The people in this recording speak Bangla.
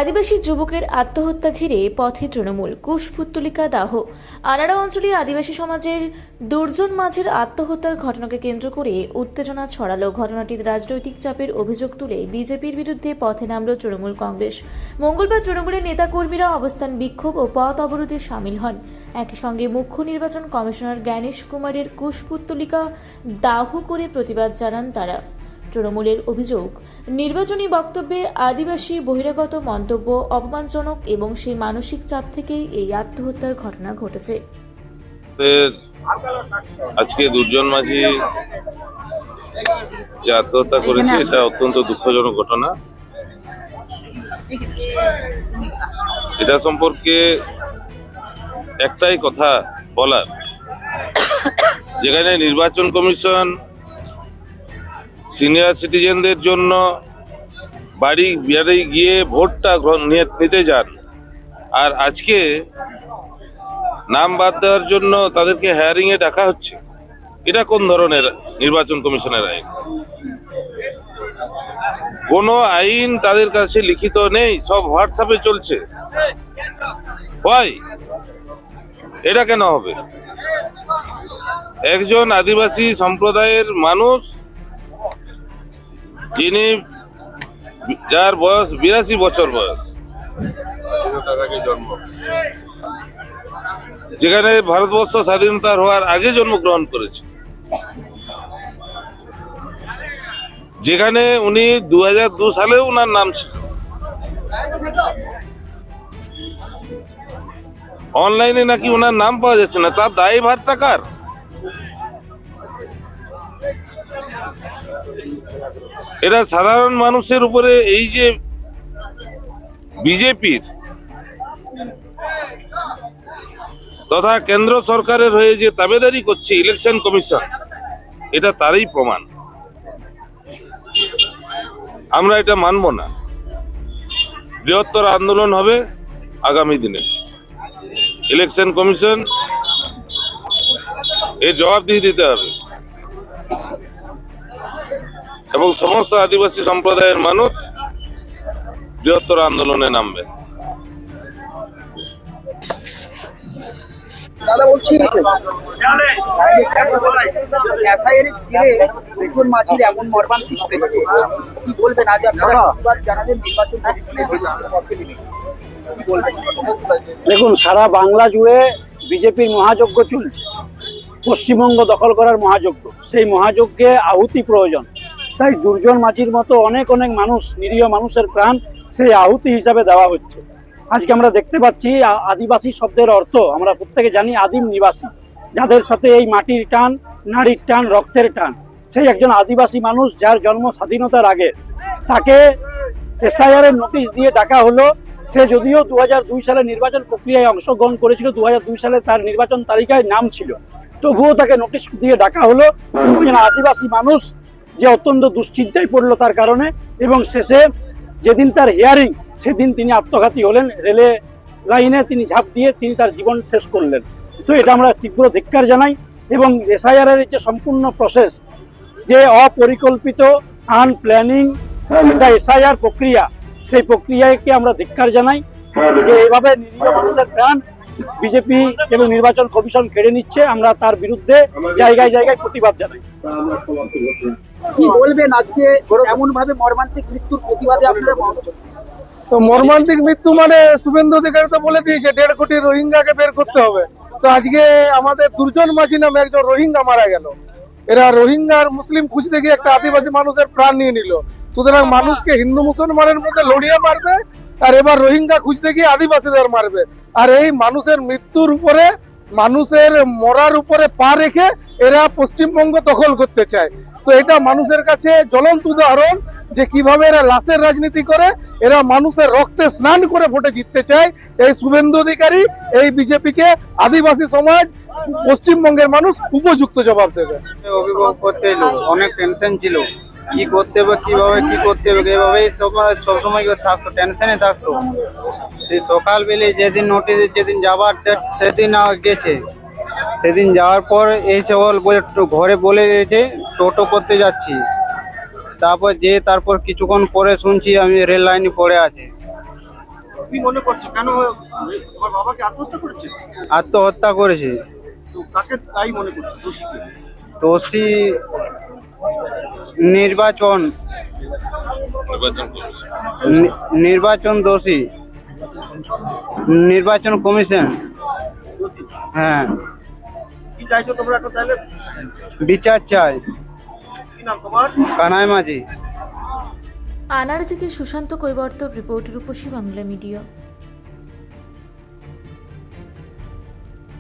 আদিবাসী যুবকের আত্মহত্যা ঘিরে পথে তৃণমূল কুশপুত্তলিকা দাহ। আনাড়া অঞ্চলে আদিবাসী সমাজের দুর্জন মাঝের আত্মহত্যার ঘটনাকে কেন্দ্র করে উত্তেজনা ছড়ালো। ঘটনাটির রাজনৈতিক চাপের অভিযোগ তুলে বিজেপির বিরুদ্ধে পথে নামল তৃণমূল কংগ্রেস। মঙ্গলবার তৃণমূলের নেতাকর্মীরা অবস্থান বিক্ষোভ ও পথ অবরোধে সামিল হন। একই সঙ্গে মুখ্য নির্বাচন কমিশনার জ্ঞানেশ কুমারের কুশপুত্তলিকা দাহ করে প্রতিবাদ জানান তারা। তৃণমূলের অভিযোগ, নির্বাচনী বক্তব্যে আদিবাসী বহিরাগত মন্তব্য অপমানজনক এবং সেই মানসিক চাপ থেকেই এই আত্মহত্যার ঘটনা ঘটেছে। আজকে দুর্জন মাঝি যে আত্মহত্যা করেছে এটা অত্যন্ত দুঃখজনক ঘটনা। এটা সম্পর্কে একটাই কথা বলার, যেখানে নির্বাচন কমিশন সিনিয়র সিটিজেনদের জন্য বাড়ি বাড়ি গিয়ে ভোটটা নিতে যান, আর আজকে নাম বাদ দেওয়ার জন্য তাদেরকে হেয়ারিং এ ডাকা হচ্ছে। এটা কোন ধরনের নির্বাচন কমিশনের আইন? কোনো আইন তাদের কাছে লিখিত নেই, সব হোয়াটসঅ্যাপে চলছে। ভাই, এটা কেন হবে? একজন আদিবাসী সম্প্রদায়ের মানুষ যিনি, যার বয়স 82 বছর বয়স, যেখানে ভারতবর্ষ স্বাধীনতার হওয়ার আগে জন্মগ্রহণ করেছে, যেখানে উনি 2002 সালেও উনার নাম ছিল। অনলাইনে নাকি ওনার নাম পাওয়া যাচ্ছে না, তার দায়ভারটা কার? এটা সাধারণ মানুষের উপরে এই যে বিজেপির তথা কেন্দ্র সরকারের হয়ে যে দাবেদারি করছে ইলেকশন কমিশন, এটা তারই প্রমাণ। আমরা এটা মানব না। বৃহত্তর আন্দোলন হবে আগামী দিনে। ইলেকশন কমিশন এর জবাবদিহি দিতে হবে এবং সমস্ত আদিবাসী সম্প্রদায়ের মানুষ বৃহত্তর আন্দোলনে নামবে। দাদা বলছি, দুর্জন মাঝির এমন মর্মান্তিক মৃত্যু, কি বলবেন? আজ আপনারা জানালেন নির্বাচন দেখুন, সারা বাংলা জুড়ে বিজেপির মহাযজ্ঞ চলছে। পশ্চিমবঙ্গ দখল করার মহাযজ্ঞ, সেই মহাযজ্ঞে আহুতি প্রয়োজন। তাই দুর্জন মাঝির মতো অনেক অনেক মানুষ, নিরীহ মানুষের প্রাণ সেই আহুতি হিসাবে দেওয়া হচ্ছে। আজকে আমরা দেখতে পাচ্ছি আদিবাসী শব্দের অর্থ আমরা প্রত্যেকে জানি, আদিম নিবাসী, যাদের সাথে এই মাটির টান, নাড়ির টান, রক্তের টান। সেই একজন আদিবাসী মানুষ যার জন্ম স্বাধীনতার আগে, তাকে এসআইআর এর নোটিশ দিয়ে ডাকা হলো। সে যদিও 2002 সালে নির্বাচন প্রক্রিয়ায় অংশগ্রহণ করেছিল, 2002 সালে তার নির্বাচন তালিকায় নাম ছিল, তবুও তাকে নোটিশ দিয়ে ডাকা হলো। আদিবাসী মানুষ যে অত্যন্ত দুশ্চিন্তায় পড়লো তার কারণে, এবং শেষে যেদিন তার হিয়ারিং, সেদিন তিনি আত্মঘাতী হলেন। রেলে লাইনে তিনি ঝাঁপ দিয়ে তিনি তার জীবন শেষ করলেন। তো এটা আমরা তীব্র ধিক্কার জানাই। এবং এসআইআর এর যে সম্পূর্ণ প্রসেস, যে অপরিকল্পিত আনপ্ল্যানিং একটা এসআইআর প্রক্রিয়া, সেই প্রক্রিয়াকে আমরা ধিক্কার জানাই। যে এভাবে নিরীহ মানুষের প্রাণ বিজেপি এবং নির্বাচন কমিশন কেড়ে নিচ্ছে, আমরা তার বিরুদ্ধে জায়গায় জায়গায় প্রতিবাদ জানাই। কি বলবেন আজকে এমন ভাবে মর্মান্তিক মৃত্যুর প্রতিবাদে আপনারা? তো মর্মান্তিক মৃত্যু মানে শুভেন্দু অধিকারী তো বলে দিয়েছে 1.5 কোটি রোহিঙ্গাকে বের করতে হবে। তো আজকে আমাদের দুর্জন মাঝি নামে একজন রোহিঙ্গা মারা গেল। এরা রোহিঙ্গা আর মুসলিম খুঁজতে গিয়ে একটা আদিবাসী মানুষের প্রাণ নিয়ে নিল। সুতরাং মানুষকে হিন্দু মুসলমানের মধ্যে লড়িয়ে মারবে, আর এবার রোহিঙ্গা খুঁজতে গিয়ে আদিবাসীদের মারবে। আর এই মানুষের মৃত্যুর উপরে, মানুষের মরার উপরে পা রেখে এরা পশ্চিমবঙ্গ দখল করতে চায়। তো এটা মানুষের কাছে জ্বলন্ত উদাহরণ যে কিভাবে এরা লাশের রাজনীতি করে, এরা মানুষের রক্তে স্নান করে ভোটে জিততে চায়। এই শুভেন্দু অধিকারী, এই বিজেপিকে আদিবাসী সমাজ, পশ্চিমবঙ্গের মানুষ উপযুক্ত জবাব দেবে। অভিভাবক করতে এলো, অনেক টেনশন ছিল, কি করতে হবে, কিভাবে কি করতে হবে, এভাবেই সবসময় থাকতো, টেনশনে থাকতো। সেই সকালবেলা যেদিন নোটিশ, যেদিন যাবার ডেট, সেদিন গেছে। সেদিন যাওয়ার পর এই সকল ঘরে বলে গেছে টোটো করতে যাচ্ছি। তারপর কিছুক্ষণ পরে শুনছি আমি রেল লাইনে পড়ে আছে। কি মনে করছো কেন তোমার বাবাকে আত্মহত্যা করেছে? আত্মহত্যা করেছে। তো কাকে তাই মনে করছো দোষীকে? দোষী নির্বাচন নির্বাচন দোষী নির্বাচন কমিশন। দোষী। হ্যাঁ, কি চাইছো তোমরা এখন তাহলে? বিচার চাই। কি নাম তোমার? কানাই মাঝি। আনাড়া থেকে সুশান্ত কৈবর্তর রিপোর্ট, রূপসী বাংলা মিডিয়া।